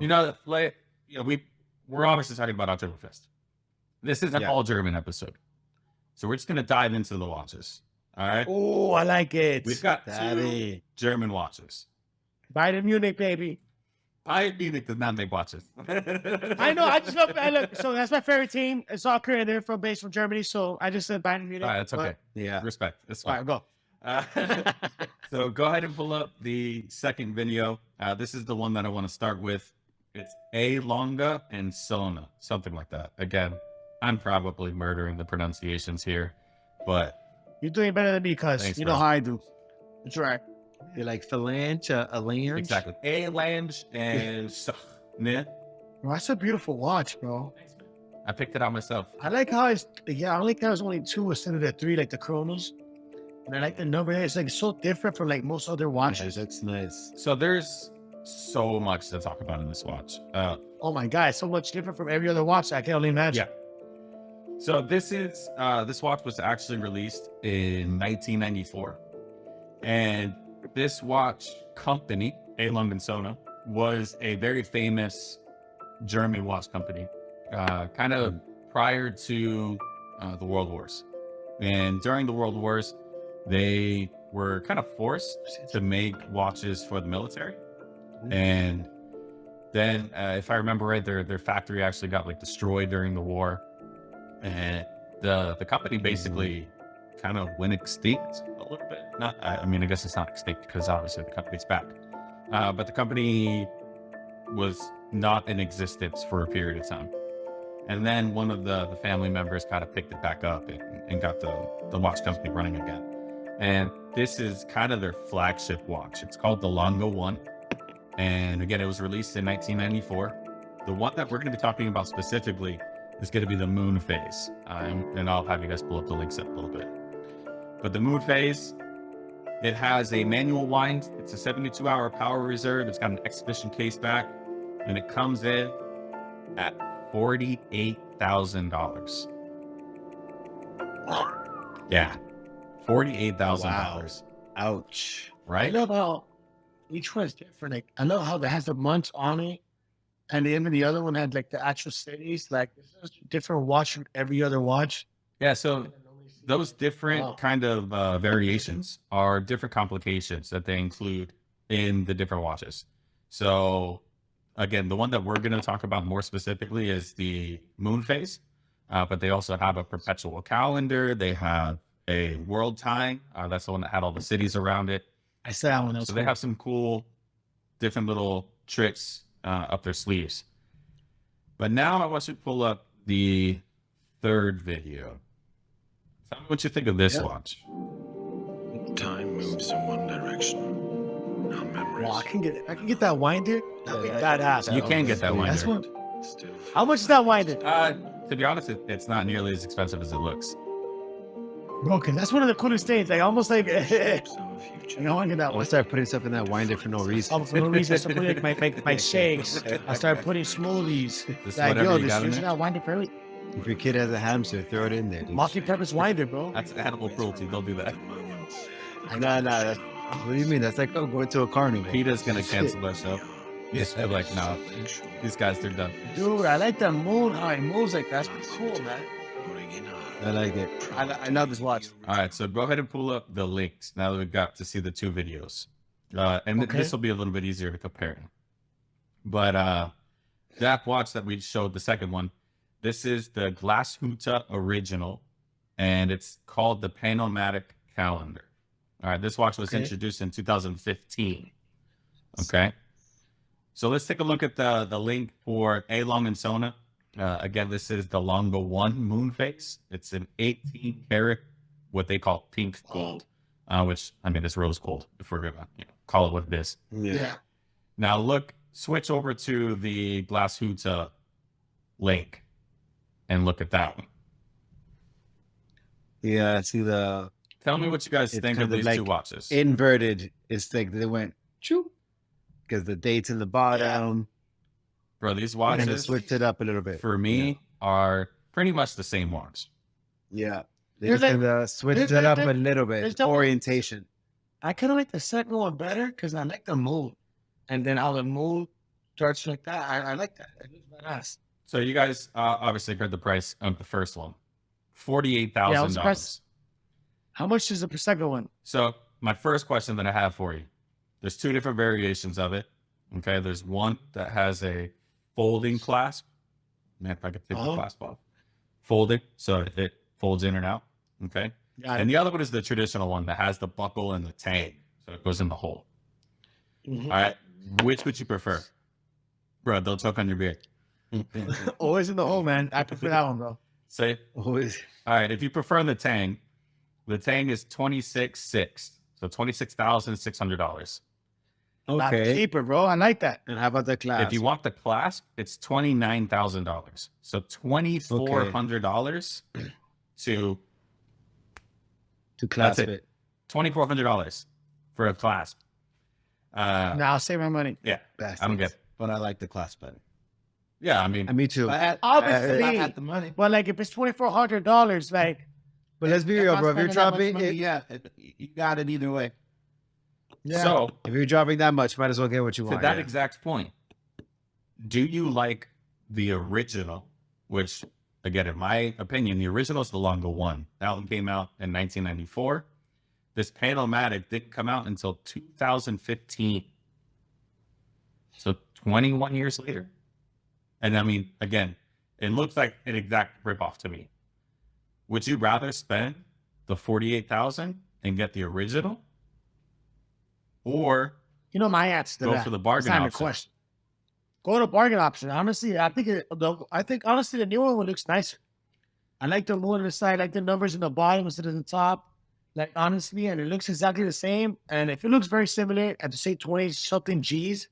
You know, like, we're obviously talking about Oktoberfest. This is an all German episode. So we're just going to dive into the watches. All right. Oh, I like it. We've got two German watches. Bayern Munich, baby. Bayern Munich does not make watches. I know. I just love. So that's my favorite team. It's soccer, and they're based from Germany. So I just said Bayern Munich. All right, that's okay. Yeah, respect. That's fine. All right, go. So go ahead and pull up the second video. This is the one that I want to start with. It's Lange and Sohne, something like that. Again, I'm probably murdering the pronunciations here, but you're doing better than me, cuz you know how I do. That's right. You're like Lange, a Lange. Exactly. Lange and Sohne. Bro, that's a beautiful watch, bro. I picked it out myself. I like how it's I like how it's only 2 instead of the 3, like the Chronos. And I like the number. It's like so different from like most other watches. That's nice. So there's so much to talk about in this watch. Oh my god, so much different from every other watch. I can only imagine. Yeah. So this watch was actually released in 1994, and this watch company, Lange and Sohne, was a very famous German watch company, kind of prior to the World Wars. And during the World Wars, they were kind of forced to make watches for the military. And then, if I remember right, their factory actually got like destroyed during the war. And the company basically kind of went extinct a little bit. I guess it's not extinct because obviously the company's back. But the company was not in existence for a period of time. And then one of the family members kind of picked it back up and got the watch company running again. And this is kind of their flagship watch. It's called the Lange 1. And again, it was released in 1994. The one that we're going to be talking about specifically is going to be the moon phase. And I'll have you guys pull up the links in a little bit. But the moon phase, it has a manual wind. It's a 72-hour power reserve. It's got an exhibition case back. And it comes in at $48,000. Yeah. $48,000. Wow. Ouch. Right? I love how each one is different. Like, I love how it has the months on it. And even the other one had like the actual cities. Like, this is a different watch from every other watch. Yeah, so those different kind of variations are different complications that they include in the different watches. So again, the one that we're going to talk about more specifically is the moon phase. But they also have a perpetual calendar. They have a world time. That's the one that had all the cities around it. I said that one. So they have some cool, different little tricks up their sleeves. But now I want you to pull up the third video. Tell me what you think of this watch. Time moves in one direction. Now memories. Wow, I can get that winder. Badass. You can get that winder. That's one. How much is that winder? To be honest, it's not nearly as expensive as it looks. Broken. That's one of the coolest things. Like almost like I want to get that one. I started putting stuff in that winder for no reason. For no reason. I started putting like my shakes. I started putting smoothies. Just Like, whatever yo, you got in using there. that winder for everything. If your kid has a hamster, throw it in there. Dude. Multi-purpose winder, bro. That's animal cruelty. Don't do that. No. What do you mean? That's like going to a carnival. PETA's gonna cancel that show. Yes, they're like, no, these guys, they're done. Dude, I like the moon. How it moves like that. That's cool, man. I like it. I love this watch. All right, so go ahead and pull up the links now that we've got to see the two videos. And this will be a little bit easier to compare. But that watch that we showed, the second one, this is the Glashutte original, and it's called the Panomatic Calendar. All right, this watch was introduced in 2015. Okay. So let's take a look at the link for Lange and Sohne. Again, this is the Lange 1 moon phase. It's an 18 karat, what they call pink gold, which, I mean, it's rose gold, if we're going to call it what it is. Yeah. Now switch over to the Glashutte link and look at that one. Yeah, see the... Tell me what you guys think of these two watches. Inverted. It's like they went, choo, because the date's in the bottom. Bro, these And watches, they switched it up a little bit. for me, are pretty much the same watch. Yeah. They There's just like- kinda switched it up a little bit. there's double- Orientation. I kind of like the second one better because I like the moon. And then how the moon starts like that. I like that. It looks badass. So you guys obviously heard the price of the first one, $48,000. Yeah, I was surprised. How much is the second one? So my first question that I have for you, there's two different variations of it. Okay, there's one that has a folding clasp. Man, if I could take the clasp off. Folding, so it folds in and out. Okay. Got And it. the other one is the traditional one that has the buckle and the tang. So it goes in the hole. Mhm. All right. Which would you prefer? Bro, don't choke on your beard. Always in the hole, man. I prefer that one, bro. Say, Always. all right. If you prefer the tang is $26,600. So $26,600. Lot Okay. cheaper, bro. I like that. And how about the class? If you want the clasp, it's $29,000. So $2,400 to clasp that's it. $2,400 for a clasp. Now I'll save my money. Yeah, Bastards. I'm good. But I like the clasp better. Yeah, I mean, Me too. Obviously. I had the money. But like, if it's $2,400, like, But let's be If real, I'm bro. If you're spending that much dropping money, it, yeah, you got it either way. yeah. so if you're dropping that much, might as well get what you to want. that Yeah. exact point, do you like the original? Which, again, in my opinion, the original is the Lange one. That one came out in 1994. This Panomatic didn't come out until 2015. So 21 years later. And I mean, again, it looks like an exact ripoff to me. Would you rather spend the $48,000 and get the original, or You know my answer to go that. for the bargain It's not even a option? question. Go to bargain option. Honestly, I think honestly the newer one looks nicer. I like the one on the side, like the numbers in the bottom instead of the top. Like honestly, and it looks exactly the same. And if it looks very similar at the say 20 something G's,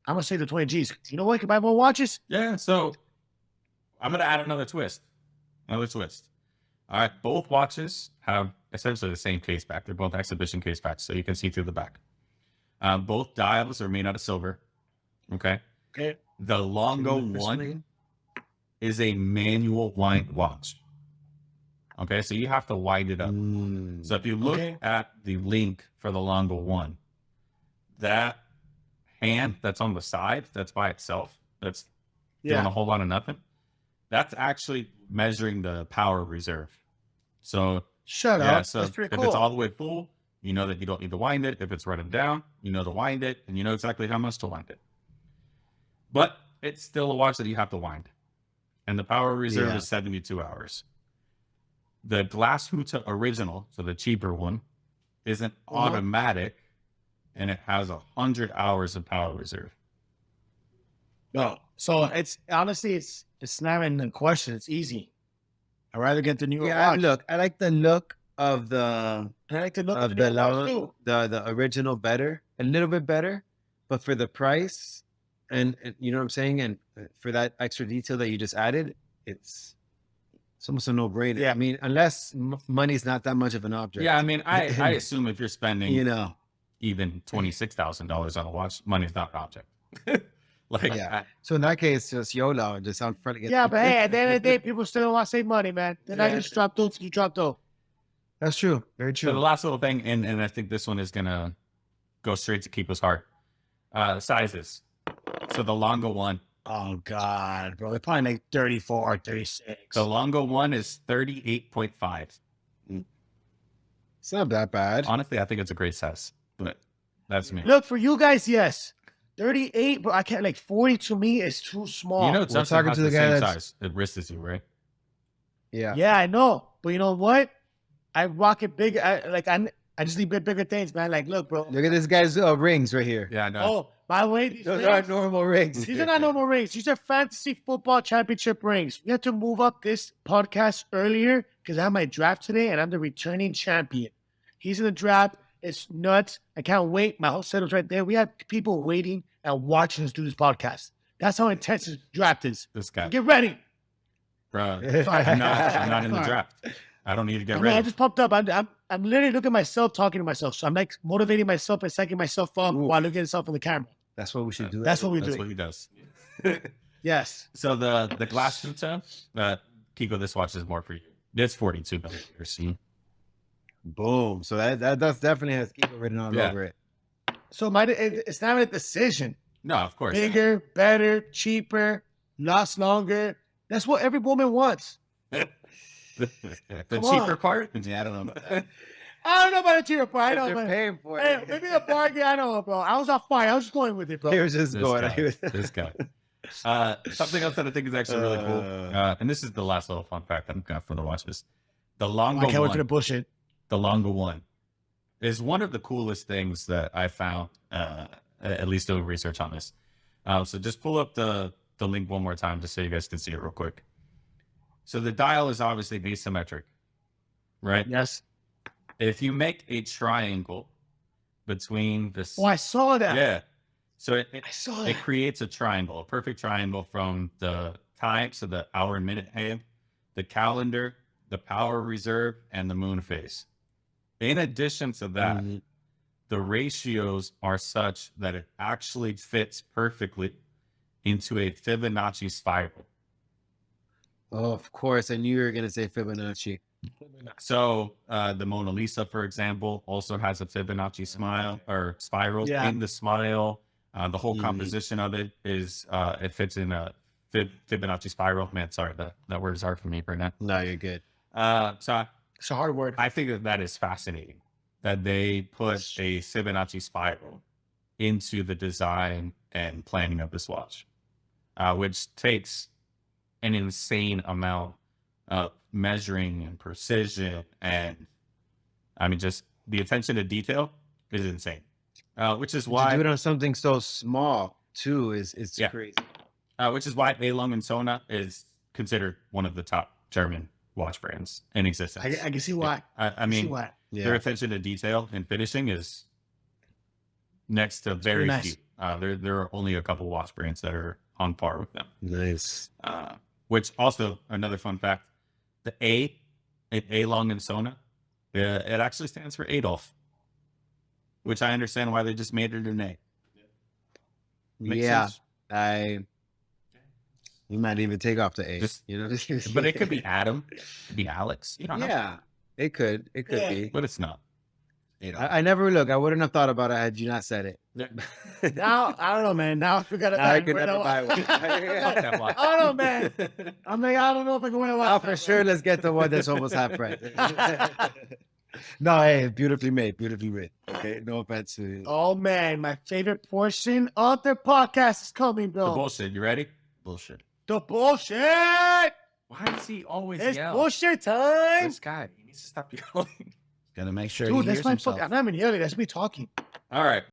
I'm gonna say the 20 G's. You know what? You can buy more watches. Yeah, so I'm going to add another twist. All right, both watches have essentially the same case back. They're both exhibition case backs, so you can see through the back. Both dials are made out of silver. Okay. Okay. The Lange one is a manual wind watch. Okay, so you have to wind it up. So if you look Okay. at the link for the Lange one, that hand that's on the side, that's by itself, that's doing a whole lot of nothing. That's actually measuring the power reserve. So Shut yeah, up. so That's if pretty it's cool. all the way full, you know that you don't need to wind it. If it's running down, you know to wind it, and you know exactly how much to wind it. But it's still a watch that you have to wind. And the power reserve is 72 hours. The Glashutte original, so the cheaper one, is an automatic, and it has 100 hours of power reserve. No. So it's honestly, it's not even a question. It's easy. I'd rather get the newer Yeah, watch. look, I like the look of the I like to look of at the the newer watch, Lange, too. the original better, a little bit better, but for the price and you know what I'm saying, and for that extra detail that you just added, it's almost a no-brainer. Yeah. I mean, unless money's not that much of an object. Yeah, I mean, I assume if you're spending You know. even $26,000 on a watch, money's not an object. Like, Yeah. So in that case, just YOLO and just sound friendly. Yeah, but hey, at the end of the day, people still want to save money, man. Then I just drop those. You drop those. That's true. Very So the true. last little thing, and I think this one is gonna go straight to Keepa's heart. Sizes. So the Lange one. Oh God, bro, they probably make 34 or 36. The Lange one is 38.5. It's not that bad. Honestly, I think it's a great size, but that's me. Look for you guys, yes, 38, but I can't like 40 to me is too small. You know, We're Justin talking has to the the guy same that's- size. It wrist as you, right? Yeah. Yeah, I know, but you know what? I rock it big. I just need bigger things, man. Like, look, bro. Look at this guy's rings right here. Yeah, I know. Oh, by the way, these Those rings, aren't normal rings. these are not normal rings. These are fantasy football championship rings. We had to move up this podcast earlier because I have my draft today and I'm the returning champion. He's in the draft. It's nuts. I can't wait. My whole setup's right there. We have people waiting and watching us do this podcast. That's how intense this draft is. This guy, Get ready. bro. Sorry. I'm not in the Sorry. draft. I don't need to get I know, I ready. just popped up. I'm literally looking at myself, talking to myself. So I'm like motivating myself and psyching myself up while looking at myself in the camera. That's what we should do. That's what we That's do. what he does. Yes. So the Glashutte, Kiko, this watch is more for you. It's 42 millimeters. Boom. So that definitely has Kiva written all Yeah. over it. So it's not even a decision. No, of course. Bigger, better, cheaper, lasts longer. That's what every woman wants. The Come cheaper on. part. Yeah, I don't know about that. I don't know about the cheaper part. I know They're about paying for Hey, it. maybe the bargain. I know, bro. I was on fire. I was just going with it, bro. He was just This going. guy. This guy. Something else that I think is actually really cool, and this is the last little fun fact I've got for the watches. The Lange I can't wait for the one, bullshit. the Lange one, is one of the coolest things that I found. At least doing research on this. So just pull up the link one more time, just so you guys can see it real quick. So the dial is obviously asymmetric, right? Yes. If you make a triangle between the Oh, I saw that. yeah, so it I saw it that. creates a triangle, a perfect triangle from the time, so the hour and minute hand, the calendar, the power reserve, and the moon phase. In addition to that, the ratios are such that it actually fits perfectly into a Fibonacci spiral. Oh, of course. I knew you were going to say Fibonacci. So the Mona Lisa, for example, also has a Fibonacci smile or spiral Yeah. in the smile. The whole composition of it is it fits in a Fibonacci spiral. Man, sorry, that word is hard for me right now. No, you're good. So It's a hard word. I think that is fascinating that they put a Fibonacci spiral into the design and planning of this watch, which takes an insane amount of measuring and precision, and I mean, just the attention to detail is insane. Which is To why, do it on something so small too is Yeah. crazy. which is why Lange and Sohne is considered one of the top German watch brands in existence. I can see why. I I mean, see why. their attention to detail and finishing is next to very nice. few. There are only a couple watch brands that are on par with them. Nice. Which also, another fun fact, the A in Lange and Sohne, it actually stands for Adolf, which I understand why they just made it an A. Makes Yeah. sense. We might even take off the A. Just- you know, But it could be Adam, it could be Alex. You don't know. Yeah, it could. It could Yeah. be. But it's not. I never look. I wouldn't have thought about it had you not said it. Now, I don't know, man. Now we got to. Now I could never buy one. Fuck that watch. I don't know, man. I'm like, I don't know if I can win a watch. Oh, for sure. Let's get the one that's almost half price. No, hey, beautifully made. Beautifully made. Okay, no offense to you. Oh, man. My favorite portion of the podcast is coming, The bro. bullshit. You ready? Bullshit. The bullshit. Why does he always It's yell? bullshit time. This guy, he needs to stop yelling. Gonna make sure Dude, he that's hears my himself. fucking. I'm not even yelling. That's me talking. All right.